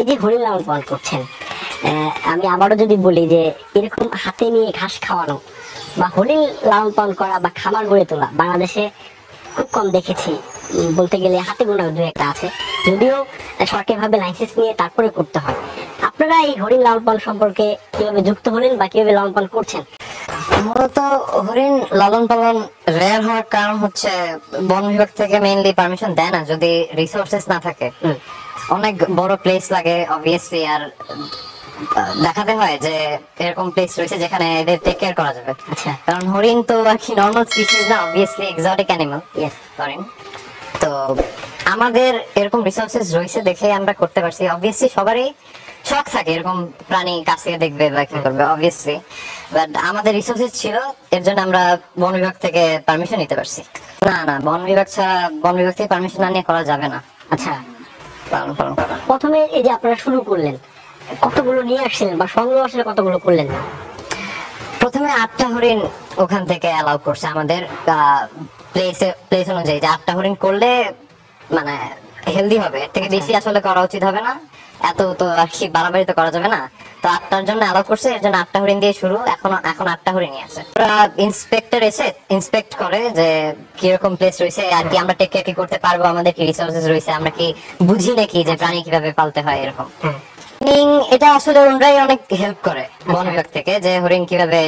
যে হরিণ লালন পালন করছেন, আমি আবারও যদি বলি যে এরকম হাতে নিয়ে ঘাস খাওয়ানো বা হরিণ লালন পালন করা বা খামার গড়ে তোলা বাংলাদেশে খুব কম দেখেছি। বলতে গেলে হাতে গোনা দু একটা আছে, যদিও সরকারিভাবে লাইসেন্স নিয়ে তারপরে করতে হয়। আপনারা এই হরিণ লালন পালন সম্পর্কে কিভাবে যুক্ত হলেন বা কিভাবে লালন পালন করছেন? মূলত হরিণ লালন পালন রেয়ার হওয়ার কারণ হচ্ছে বন বিভাগ থেকে মেইনলি পারমিশন দেয় না যদি রিসোর্সেস না থাকে। অনেক বড় প্লেস লাগে অবভিয়াসলি, আর দেখাতে হয় যে এরকম প্লেস রয়েছে যেখানে এদের টেক কেয়ার করা যাবে। আচ্ছা, কারণ হরিণ তো আর কি নর্মাল স্পিসিস না, অবভিয়াসলি এক্সোটিক অ্যানিমাল হরিণ। তো আমাদের এরকম রিসোর্সেস রয়েছে দেখে আমরা করতে পারছি। অবভিয়াসলি সবারই শখ থাকে এরকম প্রাণী কাছে দেখবে বা কি করবে, অবভিয়াসলি, বাট আমাদের রিসোর্সেস ছিল, এর জন্য আমরা বন বিভাগ থেকে পারমিশন নিতে পারছি। না, বন বিভাগ ছাড়া, বন বিভাগ থেকে পারমিশন না নিয়ে করা যাবে না। আচ্ছা, পালন করা। প্রথমে এই যে আপনারা শুরু করলেন, কতগুলো নিয়ে আসছিলেন বা সংগ্রহ আসলে কতগুলো করলেন? প্রথমে 8টা হরিণ ওখান থেকে অ্যালাউ করছে আমাদের প্লেস অনুযায়ী, যে 8টা হরিণ করলে মানে হেলদি হবে, এর থেকে বেশি আসলে করা উচিত হবে না, এত তো আর কি বাড়াবাড়ি তো করা যাবে না। তো 8টার জন্য অ্যালাউ করছে, এর জন্য 8টা হরিণ দিয়ে শুরু। এখন 8টা হরিণই আছে। ইন্সপেক্টর এসে ইন্সপেক্ট করে যে কিরকম প্লেস রয়েছে আর কি, আমরা টেক কেয়ার কি করতে পারবো, আমাদের কি রিসোর্সেস রয়েছে, আমরা কি বুঝি নাকি যে প্রাণী কিভাবে পালতে হয় এরকম। এটা আসলে ওনারাই অনেক হেল্প করে বন বিভাগ থেকে, যে হরিণ কিভাবে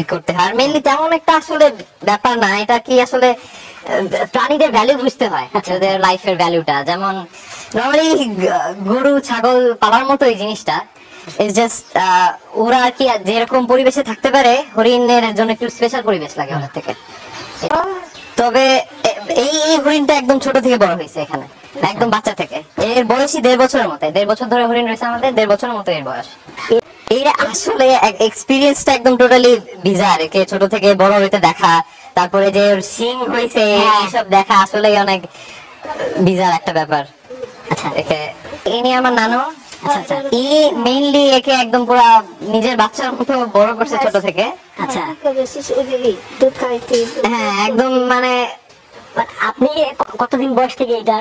ই করতে হয়। আর মেইনলি তেমন একটা আসলে ব্যাপার না, এটা কি আসলে প্রাণীদের ভ্যালু বুঝতে হয়, ওদের লাইফের ভ্যালুটা। যেমন নরমালি গরু ছাগল পালার মতো এই জিনিসটা, ইটস জাস্ট ওরা আর কি যেরকম পরিবেশে থাকতে পারে, হরিণের জন্য একটু স্পেশাল পরিবেশ লাগে ওদের থেকে। তবে এই হরিণটা একদম ছোট থেকে বড় হয়েছে এখানে, একদম বাচ্চা থেকে। এর বয়সই 1.5 বছরের মতো, 1.5 বছর ধরে হরিণ রয়েছে আমাদের, 1.5 বছরের মতো এর বয়স। এই আসলে এক্সপিরিয়েন্সটা একদম টোটালি বিজার, একে ছোট থেকে বড় হইতে দেখা, তারপরে যে ওর শিং হয়েছে এইসব দেখা, আসলে অনেক বিজার একটা ব্যাপার। আচ্ছা, একে ইনি আমার নানু। আচ্ছা, ইনি মেইনলি একে একদম পুরো নিজের বাচ্চার মতো বড় করছে ছোট থেকে। আচ্ছা, হ্যাঁ, একদম মানে আপনি কতদিন বয়স থেকে এটা?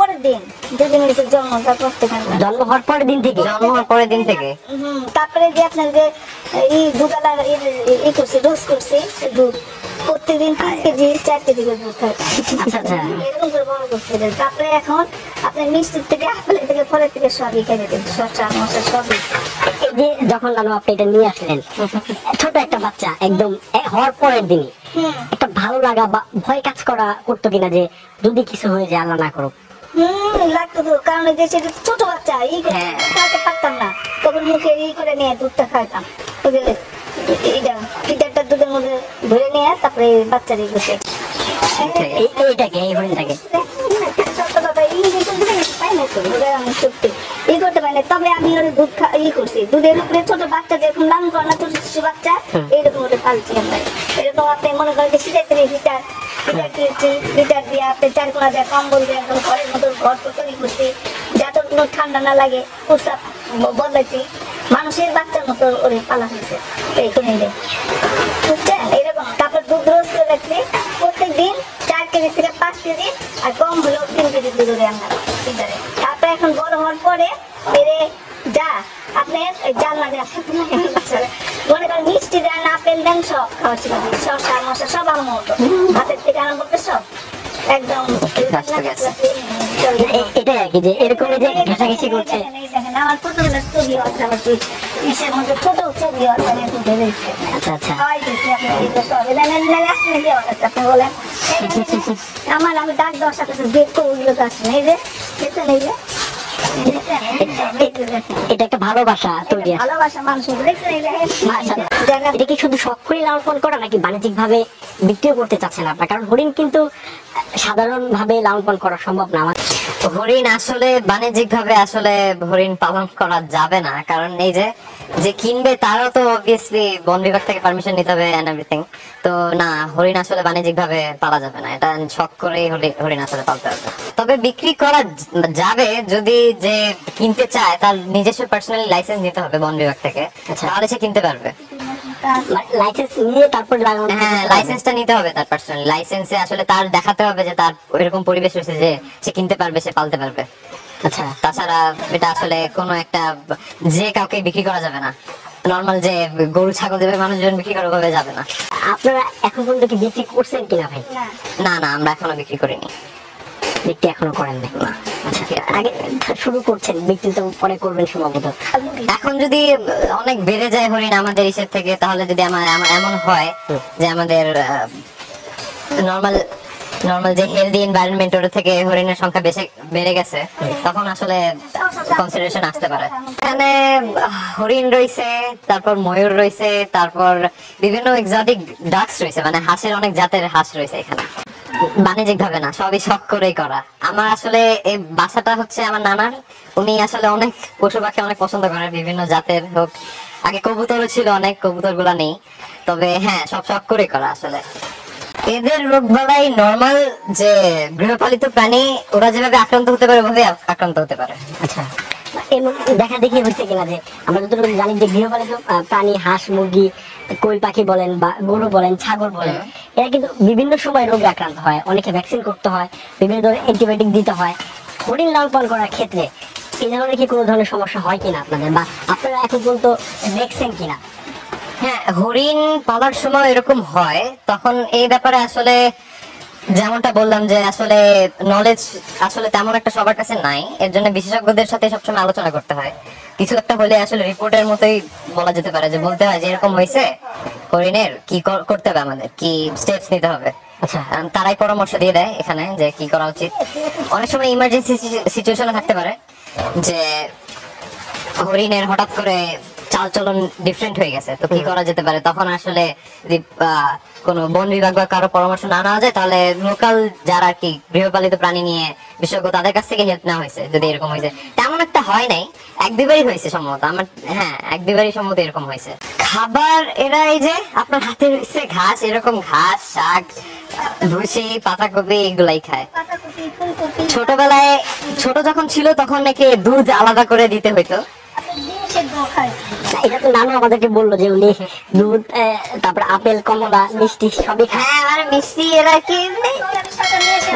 পরের দিন, যেদিন জন্ম, তারপর থেকে জন্ম হওয়ার পরের দিন থেকে? জন্ম হওয়ার পরের দিন থেকে। তারপরে যে আপনার যে এই দুবেলা ই করছি, ডোজ করছি দুধ, প্রত্যেকদিন 3 কেজি 4 কেজি করে দুধ খাই। এরকম করে বড় করছে। তারপরে এখন আপনি মিষ্টির থেকে, আপেলের থেকে, ফলের থেকে সবই খেয়ে দেন, শসা মশা সবই। এই যে যখন জানো আপনি এটা নিয়ে আসলেন, ছোট একটা বাচ্চা একদম হওয়ার পরের দিনই একটা ভালো লাগা বা ভয় কাজ করতো কিনা যে যদি কিছু হয়ে যায়, আল্লাহ না করুক? লাগতো তো, কারণ যে সেটা ছোট বাচ্চা, খাওয়াতে পারতাম না, তখন মুখে করে নিয়ে দুধটা খাইতাম। লিটারটা দুধের মধ্যে ধরে নিয়ে তারপরে বাচ্চারই বসে এইটাকে এই হরিণটাকে তবে আমি ওর দুধ করছি, দুধের উপরে ছোট বাচ্চা যেরকম লালন করে না, ছোট শিশু বাচ্চা, এইরকম ওটা পালছি আমরা। এরকম আপনি মনে করেন যে শীতের হিটার হিটার দিয়ে আপনি 4 কোনা দিয়ে কম্বল দিয়ে একদম ঘরের মতো ঘর তৈরি করছি, যাতে কোনো ঠান্ডা না লাগে। প্রস্তাব বদলাইছি, মানুষের বাচ্চার মতো ওরে পালা হয়েছে এইখানে, বুঝছেন? এরকম। তারপর দুধ রোজ করে রাখছি, প্রত্যেক দিন 4 কেজি থেকে 5 কেজি, আর কম হলেও 3 কেজি দুধ ওরে আমরা লিটারে। তারপরে এখন বড় হওয়ার পরে বেড়ে যা আপনার জানলা দেওয়া মনে করেন মিষ্টি দেন, আপেল দেন, সব খাওয়া ছিল, শসা মশা সব আমার মতো, হাতের থেকে আরম্ভ করে সব একদম। এটাই আর কি, যে এরকম যে ঘেঁষাঘেঁষি করছে। আমার ছোটবেলার ছবি আছে, আমার ইসের মধ্যে ছোট ছবি আছে, আমি একটু ধরে দিচ্ছি। আচ্ছা আচ্ছা, আপনি বলেন আমার, আমি ডাক দেওয়ার সাথে দেখবো, ওইগুলো তো আসে না, এই যে দেখছেন, এই যে এটা একটা ভালোবাসা তৈরি, ভালোবাসা মানুষের, দেখছেন? এটা কি শুধু শখ করে লালন পালন করা নাকি বাণিজ্যিক ভাবে বিক্রিও করতে চাচ্ছেন আপনার? কারণ হরিণ কিন্তু সাধারণ ভাবে লালন পালন করা সম্ভব না। হরিণ আসলে বাণিজ্যিক ভাবে আসলে হরিণ পালন করা যাবে না, কারণ এই যে কিনবে তারও তো অবভিয়াসলি বন বিভাগ থেকে পারমিশন নিতে হবে এন্ড এভরিথিং। তো না, হরিণ আসলে বাণিজ্যিক ভাবে পালা যাবে না, এটা শখ করেই হরিণ আসলে পালতে হবে। তবে বিক্রি করা যাবে যদি যে কিনতে চায় তার নিজস্ব পার্সোনালি লাইসেন্স নিতে হবে বন বিভাগ থেকে, তাহলে সে কিনতে পারবে। লাইসেন্স নিয়ে তারপর হ্যাঁ, লাইসেন্সটা নিতে হবে তার পার্সোনালি। লাইসেন্সে আসলে তার দেখাতে হবে যে তার এরকম পরিবেশ রয়েছে যে সে কিনতে পারবে, সে পালতে পারবে। আচ্ছা তাছাড়া এটা আসলে কোনো একটা যে কাউকে বিক্রি করা যাবে না, নর্মাল যে গরু ছাগল দেবে মানুষজন বিক্রি করা ভাবে যাবে না। আপনারা এখন পর্যন্ত কি বিক্রি করছেন কিনা ভাই? না না না, আমরা এখনো বিক্রি করিনি। বিক্রি এখনো করেন নাই। আচ্ছা আগে শুরু করছেন, বিক্রি তো পরে করবেন সম্ভবত। এখন যদি অনেক বেড়ে যায় হরিণ আমাদের ইসের থেকে, তাহলে যদি এমন হয় যে আমাদের নর্মাল যে হেলদি এনভায়রনমেন্ট ওর থেকে হরিণের সংখ্যা বেড়ে গেছে, তখন আসলে কনসিডারেশন আসতে পারে। এখানে হরিণ রয়েছে, তারপর ময়ূর রয়েছে, তারপর বিভিন্ন এক্সোটিক ডাকস রয়েছে, মানে হাঁসের অনেক জাতের হাঁস রয়েছে এখানে। বাণিজ্যিক ভাবে না, সবই শখ করেই করা। আমার আসলে এই বাসাটা হচ্ছে আমার নানার, উনি আসলে অনেক পশু পাখি অনেক পছন্দ করে, বিভিন্ন জাতের হোক। আগে কবুতরও ছিল অনেক, কবুতর গুলা নেই, তবে হ্যাঁ সব শখ করে করা আসলে। এদের রোগ বালাই নর্মাল যে গৃহপালিত প্রাণী ওরা যেভাবে আক্রান্ত হতে পারে ওভাবে আক্রান্ত হতে পারে। আচ্ছা এমন দেখা দেখি হয়েছে কিনা যে আমরা যতটুকু জানি যে গৃহপালিত প্রাণী হাঁস মুরগি কোয়েল পাখি বলেন বা গরু বলেন ছাগল বলেন, এরা কিন্তু বিভিন্ন সময় রোগে আক্রান্ত হয়, অনেকে ভ্যাকসিন করতে হয়, বিভিন্ন ধরনের অ্যান্টিবায়োটিক দিতে হয়। হরিণ লালন পালন করার ক্ষেত্রে এই ধরনের কি কোনো ধরনের সমস্যা হয় কিনা আপনাদের, বা আপনারা এখন পর্যন্ত দেখছেন কিনা? হ্যাঁ, হরিণ পালার সময় এরকম হয়, তখন এই ব্যাপারে আসলে যেমনটা বললাম যে আসলে নলেজ আসলে তেমন একটা সবার কাছে নাই, এর জন্য বিশেষজ্ঞদের সাথে সবসময় আলোচনা করতে হয়। কিছু একটা হলে আসলে রিপোর্টের মতোই বলা যেতে পারে, যে বলতে হয় যে এরকম হয়েছে হরিণের, কি করতে হবে, আমাদের কি স্টেপস নিতে হবে। আচ্ছা তারাই পরামর্শ দিয়ে দেয় এখানে যে কি করা উচিত। অনেক সময় ইমার্জেন্সি সিচুয়েশনে থাকতে পারে যে হরিণের হঠাৎ করে চালচলন ডিফারেন্ট হয়ে গেছে, তো কি করা যেতে পারে। তখন আসলে যদি কোনো বন বিভাগ বা কারো পরামর্শ না নেওয়া যায়, তাহলে লোকাল যারা আর কি গৃহপালিত প্রাণী নিয়ে বিশেষজ্ঞ তাদের কাছ থেকে হেল্প নেওয়া হয়েছে। যদি এরকম হয়েছে, তেমন একটা হয় নাই, এক দুইবারই হয়েছে সম্ভবত আমার, হ্যাঁ এক দুইবারই সম্ভবত এরকম হয়েছে। খাবার এরা এই যে আপনার হাতে রয়েছে ঘাস, এরকম ঘাস শাক ভুসি পাতাকপি এগুলাই খায়। পাতাকপি ফুলকপি ছোটবেলায় ছোট যখন ছিল তখন নাকি দুধ আলাদা করে দিতে হইতো। ডিম সেদ্ধ খায়। না, এটা তো নানু আমাদেরকে বললো যে উনি দুধ তারপর আপেল কমলা মিষ্টি সবই খায়। হ্যাঁ, আর মিষ্টি এরা কি এমনি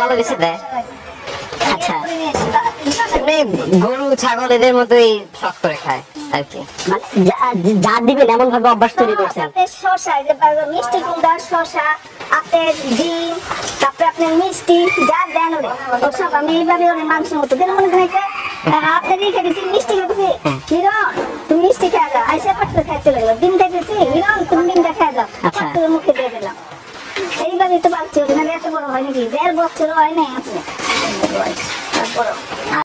ভালো বেশি দেয়। আচ্ছা এমনি গরু ছাগল এদের মতোই শখ করে খায় আর কি। মানে যা দিবেন এমন ভাবে অভ্যাস তৈরি করছেন। আপনার শসা, এই যে মিষ্টি কুমড়া শসা আপেল ডিম, তারপরে আপনার মিষ্টি যা দেন ওরে ওসব আমি এইভাবে ওরে মাংসের মতো দিন মনে হয় আপনার রেখে দিচ্ছি মিষ্টি খেতেছি হিরণ তুমি মিষ্টি খেয়ে যাও, আইসা পাঠতে খাই চলে গেলো। ডিম খাইতেছি হিরণ তুমি ডিমটা খেয়ে যাও, আচ্ছা। পাঠতে মুখে দিয়ে দিলাম। এইভাবে তো বাচ্চা ওখানে এত বড় হয় নাকি, 1.5 বছর হয় নাই আপনি তারপর আর